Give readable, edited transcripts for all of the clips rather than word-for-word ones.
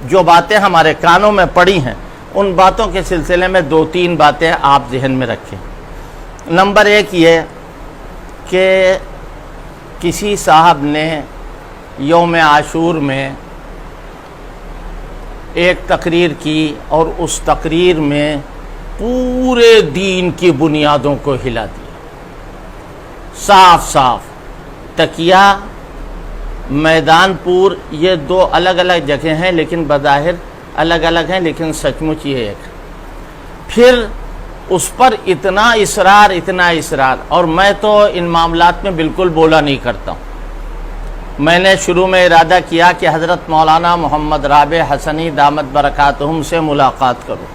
جو باتیں ہمارے کانوں میں پڑی ہیں ان باتوں کے سلسلے میں 2-3 باتیں آپ ذہن میں رکھیں۔ نمبر 1 یہ کہ کسی صاحب نے یوم عاشور میں ایک تقریر کی اور اس تقریر میں پورے دین کی بنیادوں کو ہلا دیا، صاف صاف۔ تکیہ، میدان پور، یہ 2 الگ الگ جگہ ہیں لیکن بظاہر الگ الگ ہیں، لیکن سچ مچ یہ ایک۔ پھر اس پر اتنا اصرار، اور میں تو ان معاملات میں بالکل بولا نہیں کرتا ہوں۔ میں نے شروع میں ارادہ کیا کہ حضرت مولانا محمد رابع حسنی دامت برکاتہم سے ملاقات کروں،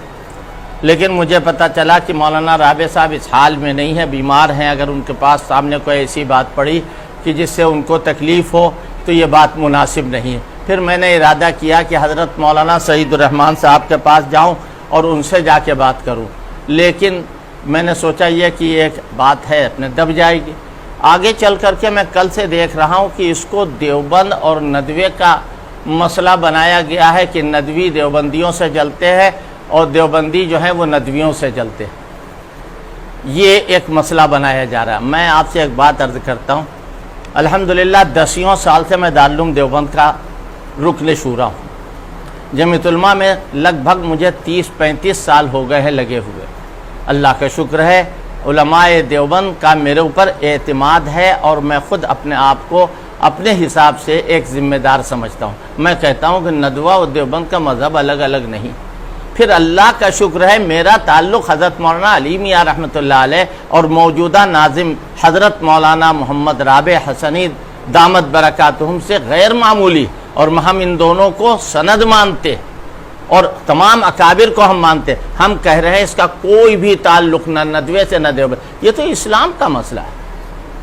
لیکن مجھے پتہ چلا کہ مولانا رابع صاحب اس حال میں نہیں ہیں، بیمار ہیں۔ اگر ان کے پاس سامنے کوئی ایسی بات پڑی کہ جس سے ان کو تکلیف ہو تو یہ بات مناسب نہیں ہے۔ پھر میں نے ارادہ کیا کہ حضرت مولانا سعید الرحمان صاحب کے پاس جاؤں اور ان سے جا کے بات کروں، لیکن میں نے سوچا یہ کہ ایک بات ہے اپنے دب جائے گی۔ آگے چل کر کے میں کل سے دیکھ رہا ہوں کہ اس کو دیوبند اور ندوے کا مسئلہ بنایا گیا ہے کہ ندوی دیوبندیوں سے جلتے ہیں اور دیوبندی جو ہیں وہ ندویوں سے جلتے ہیں۔ یہ ایک مسئلہ بنایا جا رہا ہے۔ میں آپ سے ایک بات عرض کرتا ہوں، الحمدللہ 10 سال سے میں دارالعلوم دیوبند کا رکن شورا ہوں۔ جمعیت علماء میں لگ بھگ مجھے 30-35 سال ہو گئے ہیں لگے ہوئے۔ اللہ کا شکر ہے، علماء دیوبند کا میرے اوپر اعتماد ہے اور میں خود اپنے آپ کو اپنے حساب سے ایک ذمہ دار سمجھتا ہوں۔ میں کہتا ہوں کہ ندوہ اور دیوبند کا مذہب الگ الگ نہیں۔ پھر اللہ کا شکر ہے میرا تعلق حضرت مولانا علی میاں رحمۃ اللہ علیہ اور موجودہ ناظم حضرت مولانا محمد رابع حسنی دامت برکاتہم سے غیر معمولی، اور ہم ان دونوں کو سند مانتے اور تمام اکابر کو ہم مانتے۔ ہم کہہ رہے ہیں اس کا کوئی بھی تعلق نہ ندوے سے نہ دیوبند، یہ تو اسلام کا مسئلہ ہے۔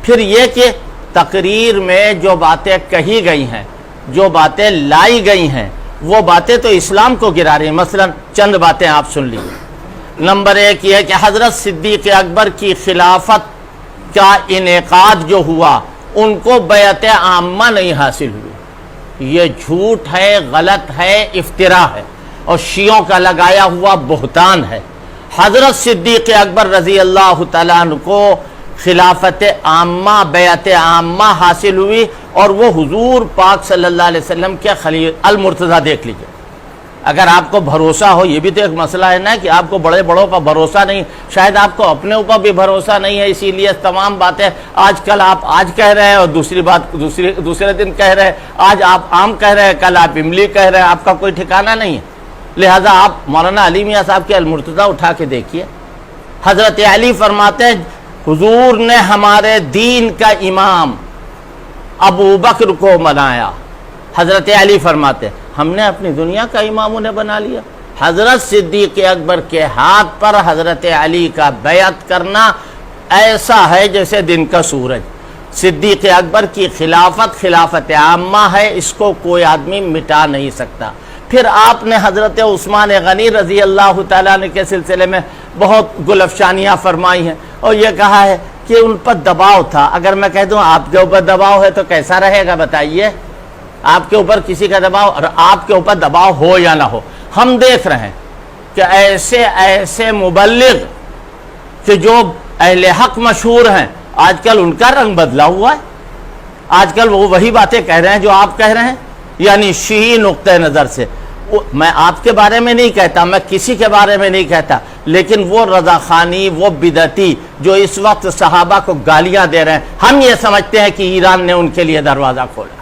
پھر یہ کہ تقریر میں جو باتیں کہی گئی ہیں، جو باتیں لائی گئی ہیں، وہ باتیں تو اسلام کو گرا رہی ہیں۔ مثلا چند باتیں آپ سن لیجیے۔ نمبر 1 یہ کہ حضرت صدیق اکبر کی خلافت کا انعقاد جو ہوا ان کو بیعت عامہ نہیں حاصل ہوئی، یہ جھوٹ ہے، غلط ہے، افتراء ہے اور شیعوں کا لگایا ہوا بہتان ہے۔ حضرت صدیق اکبر رضی اللہ تعالیٰ عنہ کو خلافت عامہ، بیعت عامہ حاصل ہوئی، اور وہ حضور پاک صلی اللہ علیہ وسلم کے خلیل المرتضیٰ دیکھ لیجئے۔ اگر آپ کو بھروسہ ہو، یہ بھی تو ایک مسئلہ ہے نا کہ آپ کو بڑے بڑوں پر بھروسہ نہیں، شاید آپ کو اپنے اوپر بھی بھروسہ نہیں ہے، اسی لیے تمام باتیں آج کل آپ آج کہہ رہے ہیں اور دوسری بات دوسرے دن کہہ رہے ہیں۔ آج آپ عام کہہ رہے ہیں، کل آپ املی کہہ رہے ہیں، آپ کا کوئی ٹھکانہ نہیں ہے۔ لہٰذا آپ مولانا علی میاں صاحب کے المرتضیٰ اٹھا کے دیکھیے۔ حضرت علی فرماتے ہیں حضور نے ہمارے دین کا امام ابو بکر کو بنایا۔ حضرت علی فرماتے ہیں ہم نے اپنی دنیا کا امام انہیں بنا لیا۔ حضرت صدیق اکبر کے ہاتھ پر حضرت علی کا بیعت کرنا ایسا ہے جیسے دن کا سورج۔ صدیق اکبر کی خلافت خلافت عامہ ہے، اس کو کوئی آدمی مٹا نہیں سکتا۔ پھر آپ نے حضرت عثمان غنی رضی اللہ تعالیٰ عنہ کے سلسلے میں بہت گلفشانیاں فرمائی ہیں اور یہ کہا ہے کہ ان پر دباؤ تھا۔ اگر میں کہہ دوں آپ کے اوپر دباؤ ہے تو کیسا رہے گا بتائیے؟ آپ کے اوپر کسی کا دباؤ، اور آپ کے اوپر دباؤ ہو یا نہ ہو، ہم دیکھ رہے ہیں کہ ایسے مبلغ کہ جو اہل حق مشہور ہیں، آج کل ان کا رنگ بدلا ہوا ہے۔ آج کل وہ وہی باتیں کہہ رہے ہیں جو آپ کہہ رہے ہیں، یعنی شیعی نقطۂ نظر سے۔ میں آپ کے بارے میں نہیں کہتا، میں کسی کے بارے میں نہیں کہتا، لیکن وہ رضا خانی، وہ بدعتی جو اس وقت صحابہ کو گالیاں دے رہے ہیں، ہم یہ سمجھتے ہیں کہ ایران نے ان کے لیے دروازہ کھولا۔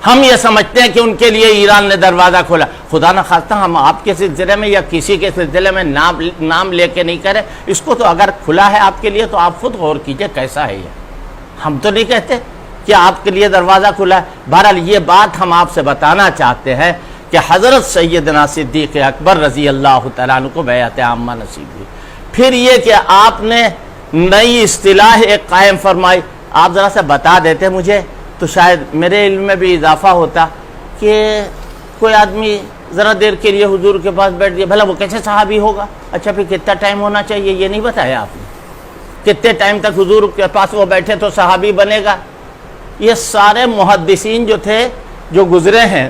ہم یہ سمجھتے ہیں کہ ان کے لیے ایران نے دروازہ کھولا۔ خدا نہ خواستہ ہم آپ کے سلسلے میں یا کسی کے سلسلے میں نام لے کے نہیں کرے، اس کو تو اگر کھلا ہے آپ کے لیے تو آپ خود غور کیجئے کیسا ہے یہ۔ ہم تو نہیں کہتے کہ آپ کے لیے دروازہ کھلا ہے۔ بہرحال یہ بات ہم آپ سے بتانا چاہتے ہیں کہ حضرت سیدنا صدیق اکبر رضی اللہ تعالیٰ عنہ کو بیعت عامہ نصیب ہوئی۔ پھر یہ کہ آپ نے نئی اصطلاح ایک قائم فرمائی، آپ ذرا سا بتا دیتے مجھے تو شاید میرے علم میں بھی اضافہ ہوتا کہ کوئی آدمی ذرا دیر کے لیے حضور کے پاس بیٹھ گیا، بھلا وہ کیسے صحابی ہوگا؟ اچھا پھر کتنا ٹائم ہونا چاہیے یہ نہیں بتایا آپ نے، کتنے ٹائم تک حضور کے پاس وہ بیٹھے تو صحابی بنے گا؟ یہ سارے محدثین جو تھے جو گزرے ہیں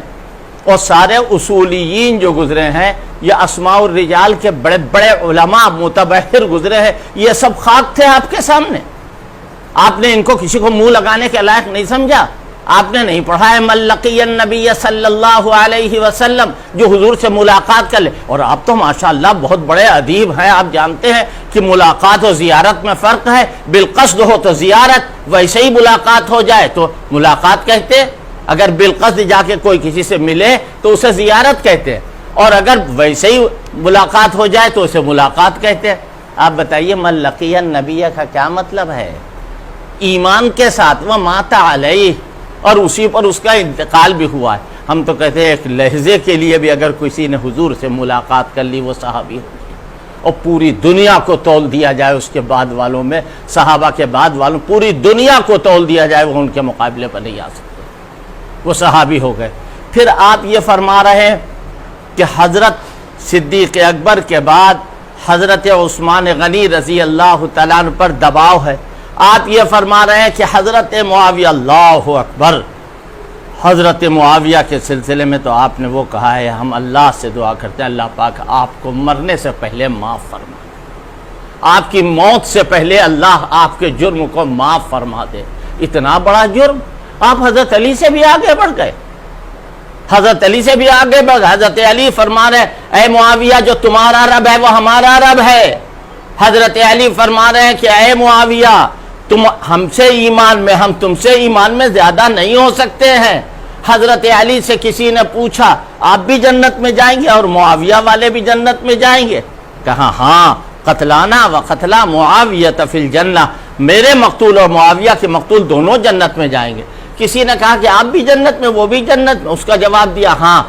اور سارے اصولیین جو گزرے ہیں، یا اسماء الرجال کے بڑے بڑے علماء متبحر گزرے ہیں، یہ سب خاک تھے آپ کے سامنے. آپ نے ان کو کسی کو منہ لگانے کے لائق نہیں سمجھا. آپ نے نہیں پڑھا ہے من لقی النبی صلی اللہ علیہ وسلم، جو حضور سے ملاقات کر لے. اور آپ تو ماشاءاللہ بہت بڑے ادیب ہیں، آپ جانتے ہیں کہ ملاقات و زیارت میں فرق ہے. بالقصد ہو تو زیارت، ویسے ہی ملاقات ہو جائے تو ملاقات کہتے. اگر بالقصد جا کے کوئی کسی سے ملے تو اسے زیارت کہتے ہیں، اور اگر ویسے ہی ملاقات ہو جائے تو اسے ملاقات کہتے ہیں. آپ بتائیے من لقی النبی کا کیا مطلب ہے؟ ایمان کے ساتھ وہ مات علیہ، اور اسی پر اس کا انتقال بھی ہوا ہے. ہم تو کہتے ہیں ایک لحظے کے لیے بھی اگر کسی نے حضور سے ملاقات کر لی وہ صحابی ہو گئی. اور پوری دنیا کو تول دیا جائے اس کے بعد والوں میں، صحابہ کے بعد والوں، پوری دنیا کو تول دیا جائے، وہ ان کے مقابلے پر نہیں آ سکتے، وہ صحابی ہو گئے. پھر آپ یہ فرما رہے ہیں کہ حضرت صدیق اکبر کے بعد حضرت عثمان غنی رضی اللہ تعالیٰ عنہ پر دباؤ ہے. آپ یہ فرما رہے ہیں کہ حضرت معاویہ، اللہ اکبر، حضرت معاویہ کے سلسلے میں تو آپ نے وہ کہا ہے ہم اللہ سے دعا کرتے ہیں اللہ پاک آپ کو مرنے سے پہلے معاف فرما دے، آپ کی موت سے پہلے اللہ آپ کے جرم کو معاف فرما دے. اتنا بڑا جرم! آپ حضرت علی سے بھی آگے بڑھ گئے، حضرت علی سے بھی آگے بڑھ. حضرت علی فرما رہے اے معاویہ جو تمہارا رب ہے وہ ہمارا رب ہے. حضرت علی فرما رہے ہیں کہ اے معاویہ تم ہم سے ایمان میں، ہم تم سے ایمان میں زیادہ نہیں ہو سکتے ہیں. حضرت علی سے کسی نے پوچھا آپ بھی جنت میں جائیں گے اور معاویہ والے بھی جنت میں جائیں گے؟ کہا ہاں، قتلانا و قتلا معاویہ فی الجنہ، میرے مقتول اور معاویہ کے مقتول دونوں جنت میں جائیں گے. کسی نے کہا کہ آپ بھی جنت میں وہ بھی جنت میں؟ اس کا جواب دیا ہاں.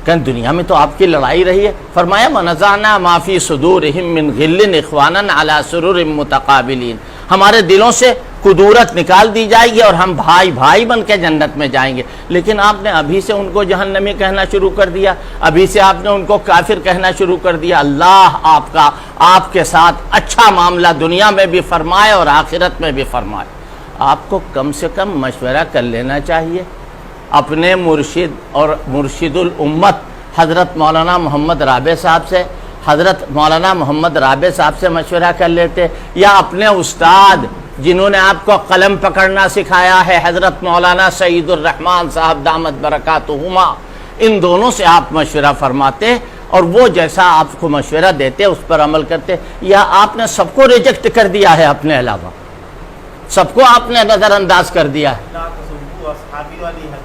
کہ دنیا میں تو آپ کی لڑائی رہی ہے. فرمایا وَنَزَعْنَا مَا فِي صُدُورِهِم مِّن غِلٍّ إِخْوَانًا عَلَى سُرُرٍ مُتَقَابِلِينَ، ہمارے دلوں سے قدورت نکال دی جائے گی اور ہم بھائی بھائی بن کے جنت میں جائیں گے. لیکن آپ نے ابھی سے ان کو جہنمی کہنا شروع کر دیا، ابھی سے آپ نے ان کو کافر کہنا شروع کر دیا. اللہ آپ کے ساتھ اچھا معاملہ دنیا میں بھی فرمائے اور آخرت میں بھی فرمائے. آپ کو کم سے کم مشورہ کر لینا چاہیے. اپنے مرشد اور مرشد الامت حضرت مولانا محمد رابع صاحب سے، حضرت مولانا محمد رابع صاحب سے مشورہ کر لیتے، یا اپنے استاد جنہوں نے آپ کو قلم پکڑنا سکھایا ہے حضرت مولانا سعید الرحمان صاحب دامت برکاتہما، ان دونوں سے آپ مشورہ فرماتے اور وہ جیسا آپ کو مشورہ دیتے اس پر عمل کرتے. یا آپ نے سب کو ریجیکٹ کر دیا ہے اپنے علاوہ، سب کو آپ نے نظر انداز کر دیا ہے.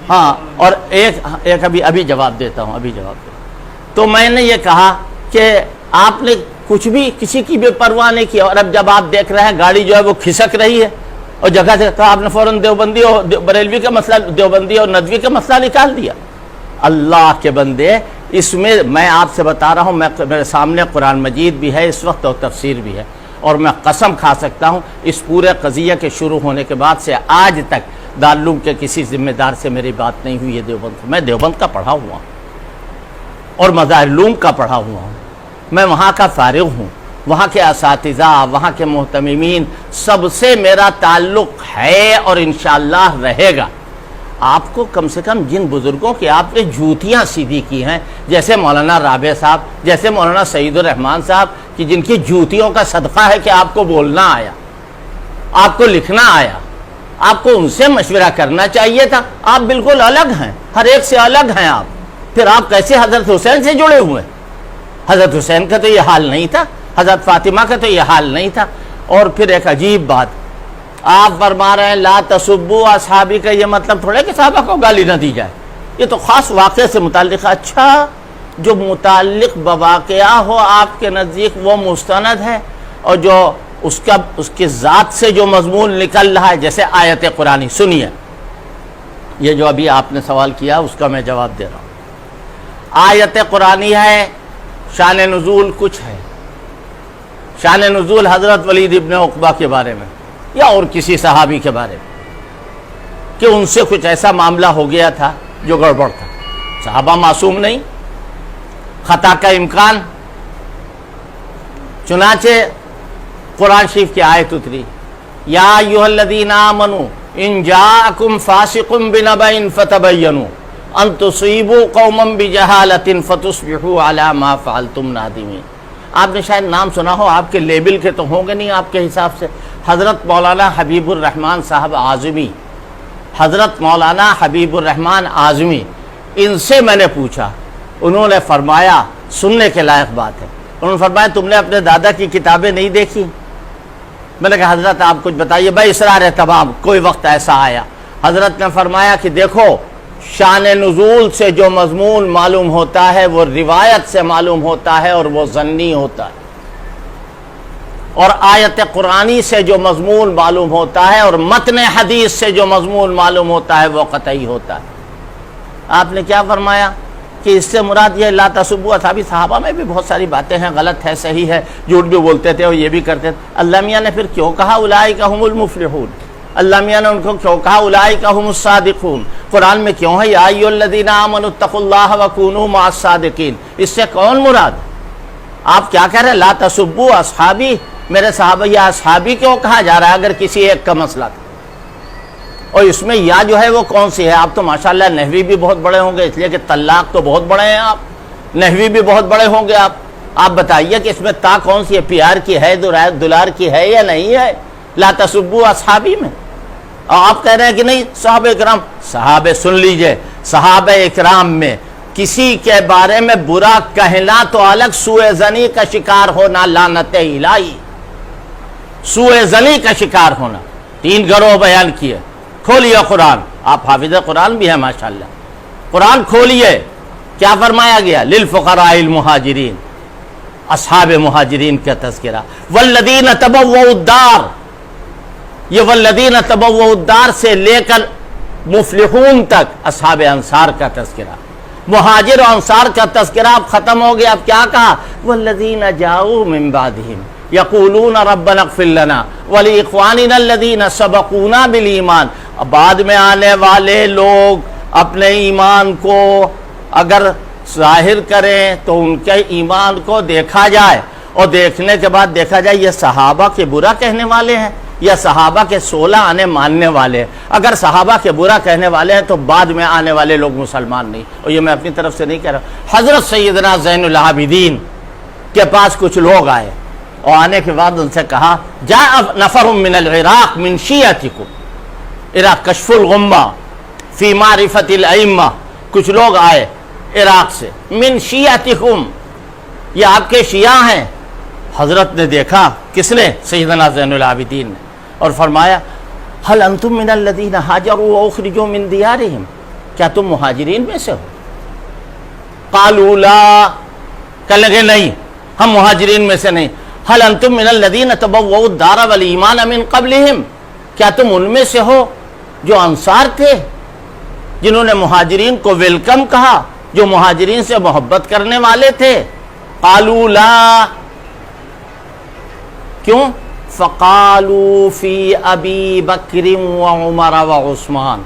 ہاں، اور ایک ابھی جواب دیتا ہوں، تو میں نے یہ کہا کہ آپ نے کچھ بھی کسی کی بھی پرواہ نہیں کی، اور اب جب آپ دیکھ رہے ہیں گاڑی جو ہے وہ کھسک رہی ہے اور جگہ سے کہا آپ نے فوراً دیوبندی اور بریلوی کا مسئلہ، دیوبندی اور ندوی کا مسئلہ نکال دیا. اللہ کے بندے، اس میں میں آپ سے بتا رہا ہوں، میرے سامنے قرآن مجید بھی ہے اس وقت اور تفسیر بھی ہے، اور میں قسم کھا سکتا ہوں اس پورے قضیہ کے شروع ہونے کے بعد سے آج تک دارالعلوم کے کسی ذمہ دار سے میری بات نہیں ہوئی ہے دیوبند. میں دیوبند کا پڑھا ہوا ہوں اور مظاہر علوم کا پڑھا ہوا ہوں، میں وہاں کا فارغ ہوں، وہاں کے اساتذہ، وہاں کے محتممین سب سے میرا تعلق ہے اور انشاءاللہ رہے گا. آپ کو کم سے کم جن بزرگوں کی آپ نے جوتیاں سیدھی کی ہیں، جیسے مولانا رابع صاحب، جیسے مولانا سعید الرحمان صاحب، کہ جن کی جوتیوں کا صدقہ ہے کہ آپ کو بولنا آیا، آپ کو لکھنا آیا، آپ کو ان سے مشورہ کرنا چاہیے تھا. آپ بالکل الگ ہیں، ہر ایک سے الگ ہیں آپ. پھر آپ کیسے حضرت حسین سے جڑے ہوئے؟ حضرت حسین کا تو یہ حال نہیں تھا، حضرت فاطمہ کا تو یہ حال نہیں تھا. اور پھر ایک عجیب بات آپ فرما رہے ہیں لا تسبوا اصحابی، کا یہ مطلب تھوڑے کہ صحابہ کو گالی نہ دی جائے، یہ تو خاص واقعے سے متعلق. اچھا، جو متعلق بواقعہ ہو آپ کے نزدیک وہ مستند ہے، اور جو اس کے ذات سے جو مضمون نکل رہا ہے، جیسے آیت قرآنی. سنیے، یہ جو ابھی آپ نے سوال کیا اس کا میں جواب دے رہا ہوں. آیت قرآنی ہے، شان نزول کچھ ہے، شان نزول حضرت ولید ابن عقبہ کے بارے میں یا اور کسی صحابی کے بارے میں کہ ان سے کچھ ایسا معاملہ ہو گیا تھا جو گڑبڑ تھا. صحابہ معصوم نہیں، خطا کا امکان. چنانچہ قرآن شریف کی آیت اتری یا ایھا الذین آمنوا ان جاءکم فاسق بنبأ فتبینوا ان تصیبوا قوما بجہالۃ فتصبحوا علی ما فعلتم نادمین۔ آپ نے شاید نام سنا ہو، آپ کے لیبل کے تو ہوں گے نہیں آپ کے حساب سے، حضرت مولانا حبیب الرحمن صاحب اعظمی، حضرت مولانا حبیب الرحمن اعظمی، ان سے میں نے پوچھا، انہوں نے فرمایا سننے کے لائق بات ہے، انہوں نے فرمایا تم نے اپنے دادا کی کتابیں نہیں دیکھی؟ میں نے کہا حضرت آپ کچھ بتائیے، بھائی اسرار تمام۔ کوئی وقت ایسا آیا حضرت نے فرمایا کہ دیکھو شان نزول سے جو مضمون معلوم ہوتا ہے وہ روایت سے معلوم ہوتا ہے اور وہ ظنی ہوتا ہے، اور آیت قرآنی سے جو مضمون معلوم ہوتا ہے اور متن حدیث سے جو مضمون معلوم ہوتا ہے وہ قطعی ہوتا ہے۔ آپ نے کیا فرمایا کہ اس سے مراد یہ لا تسبوا اصحابی، صحابہ میں بھی بہت ساری باتیں ہیں، غلط ہے صحیح ہے، جھوٹ بھی بولتے تھے اور یہ بھی کرتے تھے۔ اللہ میاں نے پھر کیوں کہا اولئک هم المفلحون؟ اللہ میاں نے ان کو کیوں کہا اولئک هم الصادقون؟ قرآن میں کیوں ہے یا ایھا الذین آمنوا اتقوا اللہ وکونوا مع الصادقین؟ اس سے کون مراد؟ آپ کیا کہہ رہے ہیں لا تسبوا اصحابی، میرے صحابہ یا اصحابی کیوں کہا جا رہا ہے اگر کسی ایک کا مسئلہ تھا؟ اور اس میں یا جو ہے وہ کون سی ہے؟ آپ تو ماشاءاللہ نحوی بھی بہت بڑے ہوں گے، اس لیے کہ طلاق تو بہت بڑے ہیں، آپ نحوی بھی بہت بڑے ہوں گے، آپ بتائیے کہ اس میں تا کون سی ہے؟ پیار کی ہے، دلار کی ہے یا نہیں ہے لا تسبوا اصحابی میں؟ اور آپ کہہ رہے ہیں کہ نہیں صحابہ اکرام، صحابہ سن لیجئے، صحابہ اکرام میں کسی کے بارے میں برا کہنا تو الگ، سوء ظنی کا شکار ہونا لعنت الہی، سوء ظنی کا شکار ہونا۔ 3 گروہ بیان کیے۔ کھولیے قرآن، آپ حافظ قرآن بھی ہیں ماشاءاللہ، قرآن کھولیے، کیا فرمایا گیا؟ للفقراء المہاجرین، اصحاب مہاجرین کا تذکرہ۔ والذین تبوؤا الدار، یہ والذین تبوؤا الدار سے لے کر مفلحون تک اصحاب انصار کا تذکرہ، مہاجر و انصار کا تذکرہ اب ختم ہو گیا۔ اب کیا کہا؟ والذین جاؤوا من بعدہم یقولون ربنا اغفر لنا ولاخواننا الذین سبقونا بالایمان۔ بعد میں آنے والے لوگ اپنے ایمان کو اگر ظاہر کریں تو ان کے ایمان کو دیکھا جائے، اور دیکھنے کے بعد دیکھا جائے یہ صحابہ کے برا کہنے والے ہیں یا صحابہ کے 16 آنے ماننے والے ہیں۔ اگر صحابہ کے برا کہنے والے ہیں تو بعد میں آنے والے لوگ مسلمان نہیں، اور یہ میں اپنی طرف سے نہیں کہہ رہا۔ حضرت سیدنا زین العابدین کے پاس کچھ لوگ آئے، اور آنے کے بعد ان سے کہا جاء نفر من العراق من شیعتکم، عراق کشف الغمہ فی معرفت الائمہ، کچھ لوگ آئے عراق سے، من شیعتکم، یہ آپ کے شیعہ ہیں۔ حضرت نے دیکھا، کس نے؟ سیدنا زین العابدین نے، اور فرمایا هل انتم من الذین هاجروا واخرجوا من دیارہم، کیا تم مہاجرین میں سے ہو؟ قالوا لا، کہنے لگے نہیں ہم مہاجرین میں سے نہیں۔ هل انتم من الذین تبوؤا الدار والایمان من قبلہم، کیا تم ان میں سے ہو جو انصار تھے، جنہوں نے مہاجرین کو ویلکم کہا، جو مہاجرین سے محبت کرنے والے تھے؟ قالوا لا، کیوں؟ فقالوا فی ابی بکر وعمر وعثمان،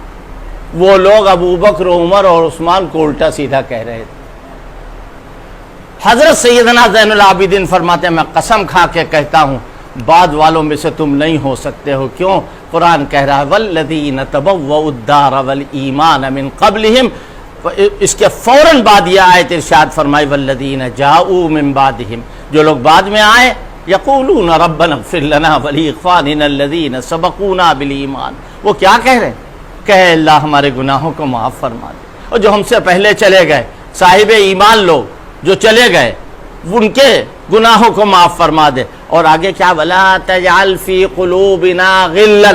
وہ لوگ ابو بکر، عمر اور عثمان کو الٹا سیدھا کہہ رہے تھے۔ حضرت سیدنا زین العابدین فرماتے ہیں میں قسم کھا کے کہتا ہوں بعد والوں میں سے تم نہیں ہو سکتے ہو۔ کیوں؟ قرآن کہہ رہا ہے والذین تبوؤا الدار والایمان من قبلہم، اس کے فوراً بعد یہ آیت ارشاد فرمائی والذین جاؤوا من بعدہم، جو لوگ بعد میں آئے، یقولون ربنا اغفر لنا ولاخواننا الذین سبقونا بالایمان، وہ کیا کہہ رہے ہیں؟ کہ اللہ ہمارے گناہوں کو معاف فرما دے، اور جو ہم سے پہلے چلے گئے صاحب ایمان لوگ جو چلے گئے ان کے گناہوں کو معاف فرما دے۔ اور آگے کیا؟ ولا تجعل فی قلوبنا غلا،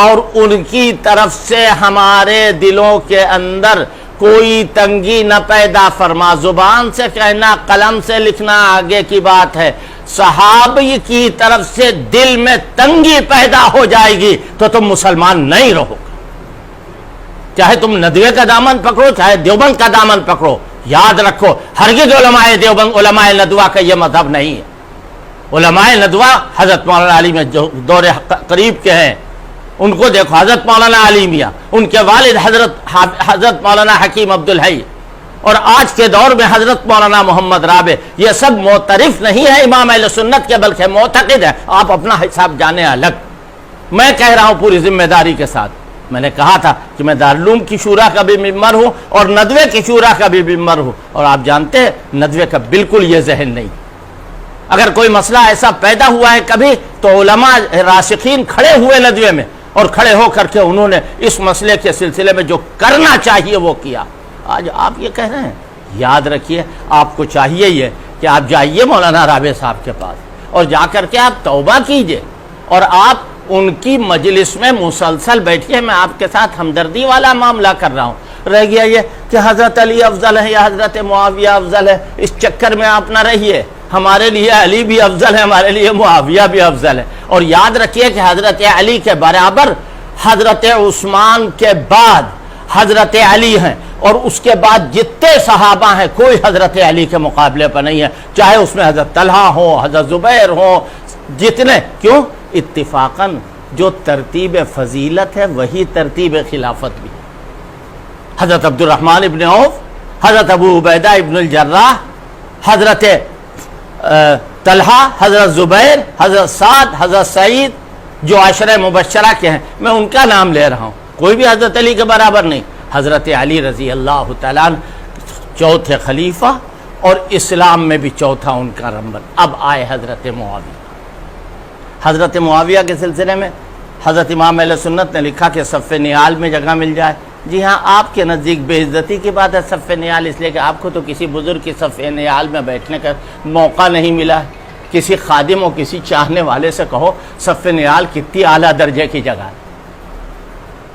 اور ان کی طرف سے ہمارے دلوں کے اندر کوئی تنگی نہ پیدا فرما۔ زبان سے کہنا، قلم سے لکھنا آگے کی بات ہے، صحابی کی طرف سے دل میں تنگی پیدا ہو جائے گی تو تم مسلمان نہیں رہو گے، چاہے تم ندوے کا دامن پکڑو چاہے دیوبند کا دامن پکڑو۔ یاد رکھو ہرگز علماء دیوبند، علماء ندوہ کا یہ مذہب نہیں ہے۔ علماء ندوہ حضرت مولانا علی میں جو دور قریب کے ہیں ان کو دیکھو، حضرت مولانا علی میاں، ان کے والد حضرت مولانا حکیم عبدالحی، اور آج کے دور میں حضرت مولانا محمد رابع، یہ سب معترف نہیں ہے امام اہل سنت کے بلکہ معتقد ہے۔ آپ اپنا حساب جانے الگ، میں کہہ رہا ہوں پوری ذمہ داری کے ساتھ، میں نے کہا تھا کہ میں دارالعلوم کی شورا کا بھی ممبر ہوں اور ندوے کی شورا کا بھی ممبر ہوں، اور آپ جانتے ہیں ندوے کا بالکل یہ ذہن نہیں۔ اگر کوئی مسئلہ ایسا پیدا ہوا ہے کبھی تو علماء راسخین کھڑے ہوئے ندوے میں، اور کھڑے ہو کر کے انہوں نے اس مسئلے کے سلسلے میں جو کرنا چاہیے وہ کیا۔ آج آپ یہ کہہ رہے ہیں، یاد رکھیے آپ کو چاہیے یہ کہ آپ جائیے مولانا رابع صاحب کے پاس اور جا کر کے آپ توبہ کیجئے، اور آپ ان کی مجلس میں مسلسل بیٹھیے۔ میں آپ کے ساتھ ہمدردی والا معاملہ کر رہا ہوں۔ رہ گیا یہ کہ حضرت علی افضل ہے یا حضرت معاویہ افضل ہے، اس چکر میں آپ نہ رہیے۔ ہمارے لیے علی بھی افضل ہے، ہمارے لیے معاویہ بھی افضل ہے، اور یاد رکھیے کہ حضرت علی کے برابر حضرت عثمان کے بعد حضرت علی ہیں، اور اس کے بعد جتنے صحابہ ہیں کوئی حضرت علی کے مقابلے پر نہیں ہے، چاہے اس میں حضرت طلحہ ہو، حضرت زبیر ہو، جتنے۔ کیوں؟ اتفاقاً جو ترتیب فضیلت ہے وہی ترتیب خلافت بھی۔ حضرت عبد الرحمن ابن عوف، حضرت ابو عبیدہ ابن الجراح، حضرت طلحہ، حضرت زبیر، حضرت سعد، حضرت سعید، جو عشرہ مبشرہ کے ہیں، میں ان کا نام لے رہا ہوں، کوئی بھی حضرت علی کے برابر نہیں۔ حضرت علی رضی اللہ تعالیٰ عنہ چوتھے خلیفہ، اور اسلام میں بھی چوتھا ان کا نمبر۔ اب آئے حضرت معاویہ۔ حضرت معاویہ کے سلسلے میں حضرت امام اہل سنت نے لکھا کہ صف نعال میں جگہ مل جائے۔ جی ہاں، آپ کے نزدیک بے عزتی کی بات ہے صف نعال، اس لیے کہ آپ کو تو کسی بزرگ کی صف نعال میں بیٹھنے کا موقع نہیں ملا ہے۔ کسی خادم اور کسی چاہنے والے سے کہو صف نعال کتنی اعلیٰ درجے کی جگہ ہے۔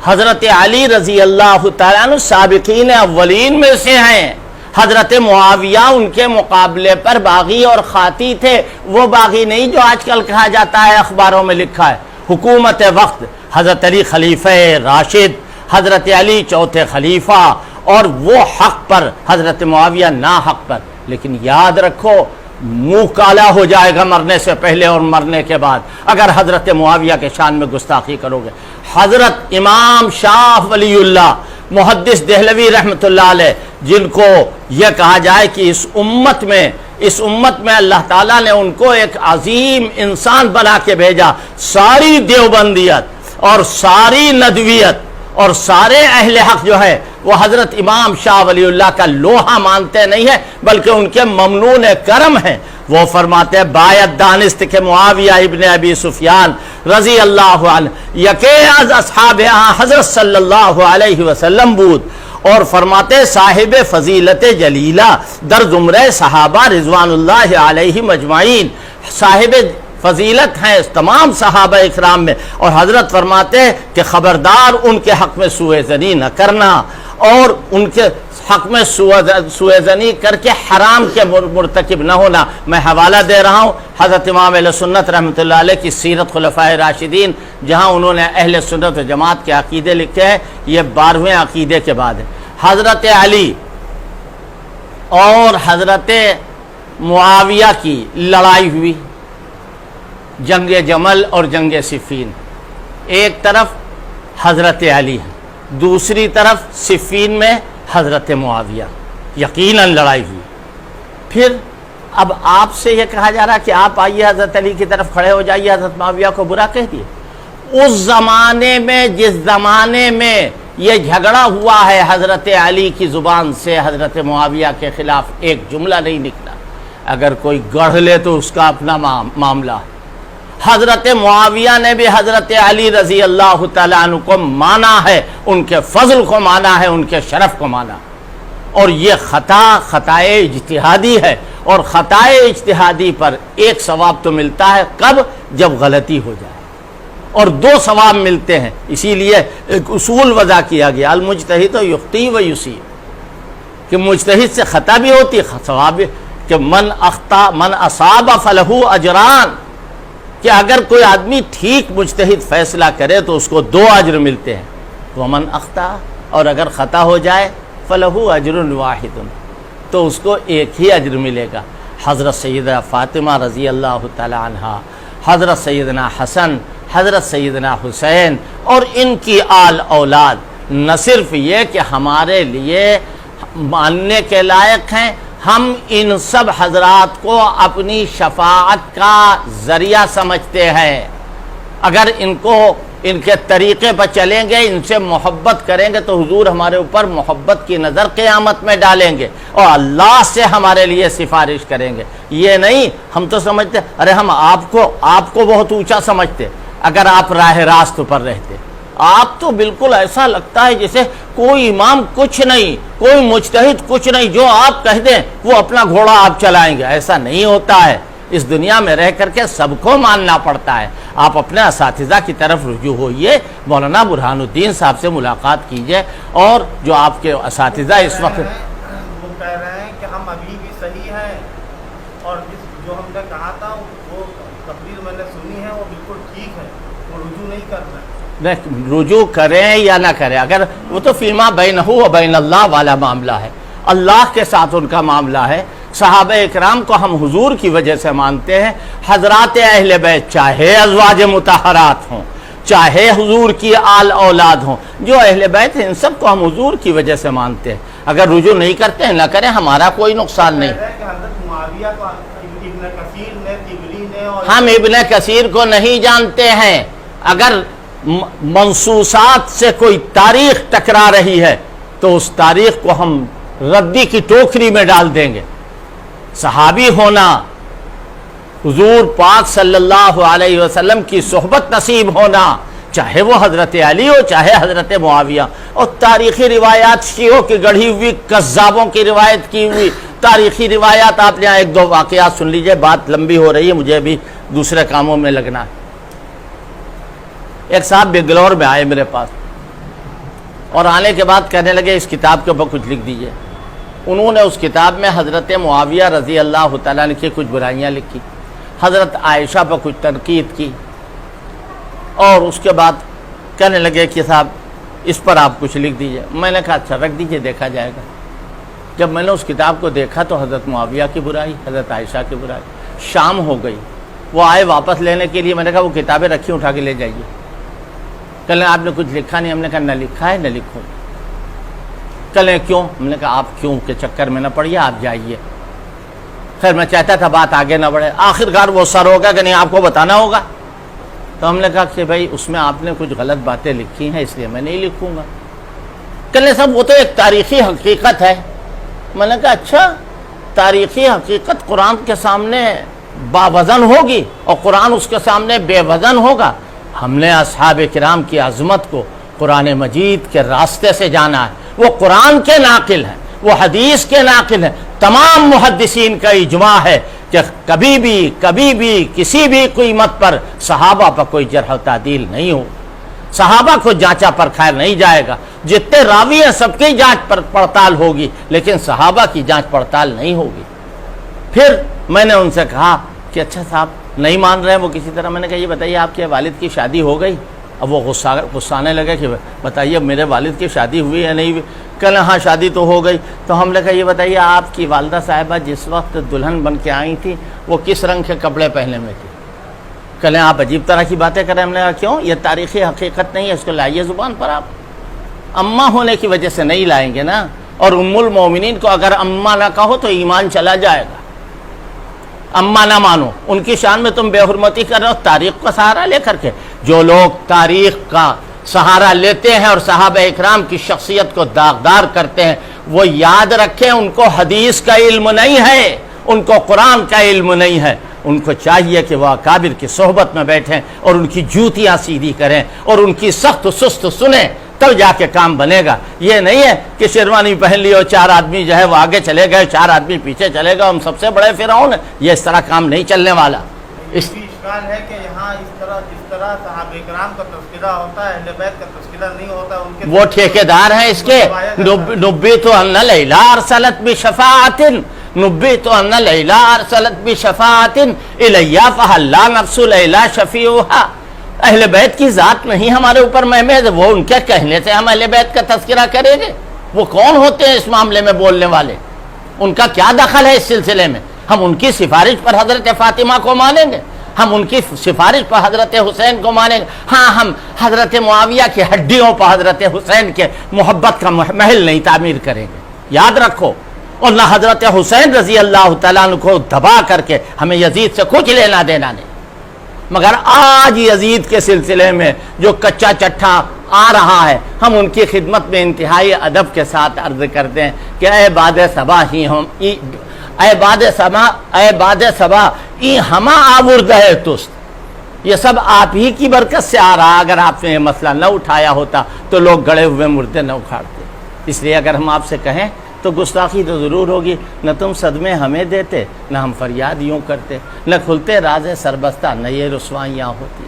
حضرت علی رضی اللہ تعالیٰ عنہ سابقین اولین میں سے ہیں۔ حضرت معاویہ ان کے مقابلے پر باغی اور خاطی تھے، وہ باغی نہیں جو آج کل کہا جاتا ہے، اخباروں میں لکھا ہے۔ حکومت وقت حضرت علی خلیفہ راشد، حضرت علی چوتھے خلیفہ، اور وہ حق پر حضرت معاویہ نا حق پر۔ لیکن یاد رکھو، منہ کالا ہو جائے گا مرنے سے پہلے اور مرنے کے بعد اگر حضرت معاویہ کے شان میں گستاخی کرو گے۔ حضرت امام شاہ ولی اللہ محدث دہلوی رحمۃ اللہ علیہ، جن کو یہ کہا جائے کہ اس امت میں اللہ تعالیٰ نے ان کو ایک عظیم انسان بنا کے بھیجا، ساری دیوبندیت اور ساری ندویت اور سارے اہل حق جو ہے وہ حضرت امام شاہ ولی اللہ کا لوہا مانتے نہیں ہیں، بلکہ ان کے ممنون کرم ہیں۔ وہ فرماتے ہیں باید دانست کہ معاویہ ابن ابی سفیان رضی اللہ عنہ یکے از اصحاب حضرت صلی اللہ علیہ وسلم بود، اور فرماتے صاحب فضیلت جلیلہ در زمرہ صحابہ رضوان اللہ علیہ مجمعین، صاحب فضیلت ہیں تمام صحابہ اکرام میں، اور حضرت فرماتے ہیں کہ خبردار ان کے حق میں سوء ظنی نہ کرنا، اور ان کے حق میں سوء ظنی کر کے حرام کے مرتکب نہ ہونا۔ میں حوالہ دے رہا ہوں حضرت امام اہل سنت رحمۃ اللہ علیہ کی سیرت خلفائے راشدین، جہاں انہوں نے اہل سنت و جماعت کے عقیدے لکھے ہیں، یہ 12ویں عقیدے کے بعد ہے۔ حضرت علی اور حضرت معاویہ کی لڑائی ہوئی، جنگ جمل اور جنگ صفین۔ ایک طرف حضرت علی ہے، دوسری طرف صفین میں حضرت معاویہ، یقیناً لڑائی ہوئی۔ پھر اب آپ سے یہ کہا جا رہا کہ آپ آئیے حضرت علی کی طرف کھڑے ہو جائیے، حضرت معاویہ کو برا کہہ دیے۔ اس زمانے میں، جس زمانے میں یہ جھگڑا ہوا ہے، حضرت علی کی زبان سے حضرت معاویہ کے خلاف ایک جملہ نہیں نکلا۔ اگر کوئی گڑھ لے تو اس کا اپنا معاملہ۔ حضرت معاویہ نے بھی حضرت علی رضی اللہ تعالیٰ عنہ کو مانا ہے، ان کے فضل کو مانا ہے، ان کے شرف کو مانا، اور یہ خطائے اجتہادی ہے، اور خطائے اجتہادی پر ایک ثواب تو ملتا ہے، کب؟ جب غلطی ہو جائے، اور 2 ثواب ملتے ہیں۔ اسی لیے ایک اصول وضع کیا گیا، المجتہد یخطی و یصیب، کہ مجتہد سے خطا بھی ہوتی ہے، ثواب بھی، کہ من اصاب فلہ اجران، کہ اگر کوئی آدمی ٹھیک مجتہد فیصلہ کرے تو اس کو 2 اجر ملتے ہیں، ومن اخطا، اور اگر خطا ہو جائے فلہ اجر واحد، تو اس کو ایک ہی اجر ملے گا۔ حضرت سیدہ فاطمہ رضی اللہ تعالی عنہا، حضرت سیدنا حسن، حضرت سیدنا حسین، اور ان کی آل اولاد نہ صرف یہ کہ ہمارے لیے ماننے کے لائق ہیں، ہم ان سب حضرات کو اپنی شفاعت کا ذریعہ سمجھتے ہیں۔ اگر ان کو ان کے طریقے پر چلیں گے، ان سے محبت کریں گے تو حضور ہمارے اوپر محبت کی نظر قیامت میں ڈالیں گے اور اللہ سے ہمارے لیے سفارش کریں گے۔ یہ نہیں ہم تو سمجھتے ارے ہم آپ کو بہت اونچا سمجھتے، اگر آپ راہ راست پر رہتے۔ آپ تو بالکل ایسا لگتا ہے جیسے کوئی امام کچھ نہیں، کوئی مجتہد کچھ نہیں، جو آپ کہہ دیں وہ اپنا گھوڑا آپ چلائیں گے۔ ایسا نہیں ہوتا ہے، اس دنیا میں رہ کر کے سب کو ماننا پڑتا ہے۔ آپ اپنے اساتذہ کی طرف رجوع ہوئیے، مولانا برہان الدین صاحب سے ملاقات کیجئے، اور جو آپ کے اساتذہ اس وقت وہ کہہ رہے ہیں کہ ہم ابھی بھی صحیح ہیں، اور جو ہم نے کہا تھا وہ تقریر میں نے سنی ہے وہ بالکل ٹھیک ہے، وہ رجوع نہیں کر رہے۔ رجوع کریں یا نہ کریں، اگر وہ تو فیما بینہ و بین اللہ والا معاملہ ہے، اللہ کے ساتھ ان کا معاملہ ہے۔ صحابہ اکرام کو ہم حضور کی وجہ سے مانتے ہیں، حضرات اہل بیت چاہے ازواج مطہرات ہوں، چاہے حضور کی آل اولاد ہوں، جو اہل بیت ہیں ان سب کو ہم حضور کی وجہ سے مانتے ہیں۔ اگر رجوع نہیں کرتے ہیں نہ کریں، ہمارا کوئی نقصان نہیں۔ حضرت معاویہ کو ابن کثیر نے، طبری نے، اور ہم ابن کثیر کو نہیں جانتے ہیں، اگر منصوصات سے کوئی تاریخ ٹکرا رہی ہے تو اس تاریخ کو ہم ردی کی ٹوکری میں ڈال دیں گے۔ صحابی ہونا، حضور پاک صلی اللہ علیہ وسلم کی صحبت نصیب ہونا، چاہے وہ حضرت علی ہو چاہے حضرت معاویہ، اور تاریخی روایات شیعوں کی گڑھی ہوئی، کذابوں کی روایت کی ہوئی تاریخی روایات، آپ نے ایک دو واقعات سن لیجئے، بات لمبی ہو رہی ہے، مجھے بھی دوسرے کاموں میں لگنا ہے۔ ایک صاحب بنگلور میں آئے میرے پاس، اور آنے کے بعد کہنے لگے اس کتاب کے اوپر کچھ لکھ دیجئے۔ انہوں نے اس کتاب میں حضرت معاویہ رضی اللہ تعالیٰ عنہ کی کچھ برائیاں لکھی، حضرت عائشہ پر کچھ تنقید کی، اور اس کے بعد کہنے لگے کہ صاحب اس پر آپ کچھ لکھ دیجئے۔ میں نے کہا اچھا رکھ دیجئے، دیکھا جائے گا۔ جب میں نے اس کتاب کو دیکھا تو حضرت معاویہ کی برائی، حضرت عائشہ کی برائی، شام ہو گئی، وہ آئے واپس لینے کے لیے، میں نے کہا وہ کتابیں رکھی اٹھا کے لے جائیے۔ کہنے آپ نے کچھ لکھا نہیں، ہم نے کہا نہ لکھا ہے نہ لکھوں۔ کہنے کیوں؟ ہم نے کہا آپ کیوں کے چکر میں نہ پڑیے، آپ جائیے۔ خیر میں چاہتا تھا بات آگے نہ بڑھے، آخرکار وہ سر ہوگا کہ نہیں آپ کو بتانا ہوگا، تو ہم نے کہا کہ بھائی اس میں آپ نے کچھ غلط باتیں لکھی ہیں اس لیے میں نہیں لکھوں گا۔ کہنے صاحب وہ تو ایک تاریخی حقیقت ہے۔ میں نے کہا اچھا، تاریخی حقیقت قرآن کے سامنے باوزن ہوگی اور قرآن اس کے سامنے بے وزن ہوگا؟ ہم نے اصحاب کرام کی عظمت کو قرآن مجید کے راستے سے جانا ہے، وہ قرآن کے ناقل ہیں، وہ حدیث کے ناقل ہیں۔ تمام محدثین کا اجماع ہے کہ کبھی بھی کسی بھی قیمت پر صحابہ پر کوئی جرح و تعدیل نہیں ہو، صحابہ کو جانچا پرکھایا نہیں جائے گا۔ جتنے راوی ہیں سب کی جانچ پڑتال ہوگی، لیکن صحابہ کی جانچ پڑتال نہیں ہوگی۔ پھر میں نے ان سے کہا کہ اچھا صاحب نہیں مان رہے ہیں وہ کسی طرح۔ میں نے کہا یہ بتائیے آپ کے والد کی شادی ہو گئی؟ اب وہ غصانے لگے کہ بتائیے میرے والد کی شادی ہوئی یا نہیں ہوئی؟ کہنا ہاں شادی تو ہو گئی۔ تو ہم نے کہا یہ بتائیے آپ کی والدہ صاحبہ جس وقت دلہن بن کے آئی تھی وہ کس رنگ کے کپڑے پہنے میں تھی؟ کہنے آپ عجیب طرح کی باتیں کریں۔ ہم نے کہا کیوں؟ یہ تاریخی حقیقت نہیں ہے، اس کو لائیے زبان پر۔ آپ اماں ہونے کی وجہ سے نہیں لائیں گے نا، اور ام المومنین کو اگر اماں نہ کہو تو ایمان چلا جائے گا۔ اماں نہ مانو، ان کی شان میں تم بے حرمتی کر رہے ہو تاریخ کا سہارا لے کر کے۔ جو لوگ تاریخ کا سہارا لیتے ہیں اور صحابہ اکرام کی شخصیت کو داغدار کرتے ہیں، وہ یاد رکھیں ان کو حدیث کا علم نہیں ہے، ان کو قرآن کا علم نہیں ہے۔ ان کو چاہیے کہ وہ اکابر کی صحبت میں بیٹھیں اور ان کی جوتیاں سیدھی کریں اور ان کی سخت سست سنیں، تب جا کے کام بنے گا۔ یہ نہیں ہے کہ شیروانی پہن لی اور چار آدمی جو ہے وہ آگے چلے گئے، چار آدمی پیچھے چلے گئے، ہم سب سے بڑے فرعون ہیں۔ یہ اس طرح کام نہیں چلنے والا۔ اس بھی اشکال ہے کہ یہاں جس طرح صحابہ کرام کا تذکرہ ہوتا ہے، اہل بیت کا تذکرہ نہیں ہوتا۔ ان کے وہ ٹھیکیدار ہیں اس کے۔ نبیت ان لیلی ارسلت بشفاعت، نبیت ان لیلی ارسلت بشفاعت الیہ فہلا نفس لیلی شفیعها۔ اہل بیت کی ذات نہیں ہمارے اوپر محمد، وہ ان کے کہنے سے ہم اہل بیت کا تذکرہ کریں گے؟ وہ کون ہوتے ہیں اس معاملے میں بولنے والے؟ ان کا کیا دخل ہے اس سلسلے میں؟ ہم ان کی سفارش پر حضرت فاطمہ کو مانیں گے، ہم ان کی سفارش پر حضرت حسین کو مانیں گے۔ ہاں ہم حضرت معاویہ کی ہڈیوں پر حضرت حسین کے محبت کا محل نہیں تعمیر کریں گے، یاد رکھو۔ اور نہ حضرت حسین رضی اللہ تعالیٰ عنہ کو دبا کر کے ہمیں یزید سے کچھ لینا دینا نہیں۔ مگر آج یزید کے سلسلے میں جو کچا چٹھا آ رہا ہے، ہم ان کی خدمت میں انتہائی ادب کے ساتھ عرض کرتے ہیں کہ اے باد صبا ہی ہم اے باد صبا ای ہما آورد ہے تست، یہ سب آپ ہی کی برکت سے آ رہا، اگر آپ نے یہ مسئلہ نہ اٹھایا ہوتا تو لوگ گڑے ہوئے مردے نہ اکھاڑتے۔ اس لیے اگر ہم آپ سے کہیں تو گستاخی تو ضرور ہوگی، نہ تم صدمے ہمیں دیتے، نہ ہم فریاد یوں کرتے، نہ کھلتے راز سربستہ، نہ یہ رسوائیاں ہوتی۔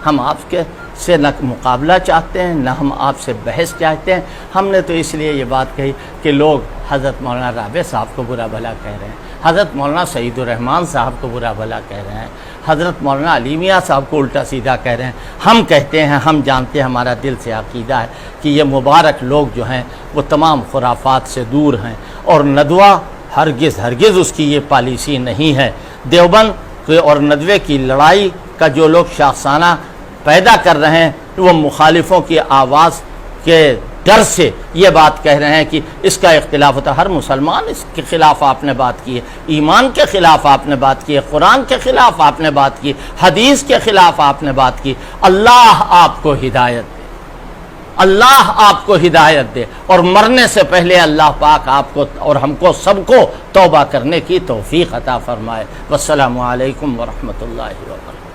ہم آپ کے سے نہ مقابلہ چاہتے ہیں، نہ ہم آپ سے بحث چاہتے ہیں۔ ہم نے تو اس لیے یہ بات کہی کہ لوگ حضرت مولانا رابع صاحب کو برا بھلا کہہ رہے ہیں، حضرت مولانا سعید الرحمن صاحب کو برا بھلا کہہ رہے ہیں، حضرت مولانا علی میاں صاحب کو الٹا سیدھا کہہ رہے ہیں۔ ہم کہتے ہیں، ہم جانتے ہیں، ہمارا دل سے عقیدہ ہے کہ یہ مبارک لوگ جو ہیں وہ تمام خرافات سے دور ہیں، اور ندوہ ہرگز اس کی یہ پالیسی نہیں ہے۔ دیوبند اور ندوے کی لڑائی کا جو لوگ شاخسانہ پیدا کر رہے ہیں وہ مخالفوں کی آواز کے ڈر سے یہ بات کہہ رہے ہیں کہ اس کا اختلاف ہوتا ہے۔ ہر مسلمان اس کے خلاف آپ نے بات کی ہے، ایمان کے خلاف آپ نے بات کی ہے، قرآن کے خلاف آپ نے بات کی، حدیث کے خلاف آپ نے بات کی۔ اللہ آپ کو ہدایت دے، اللہ آپ کو ہدایت دے، اور مرنے سے پہلے اللہ پاک آپ کو اور ہم کو سب کو توبہ کرنے کی توفیق عطا فرمائے۔ والسلام علیکم ورحمۃ اللہ وبرکاتہ۔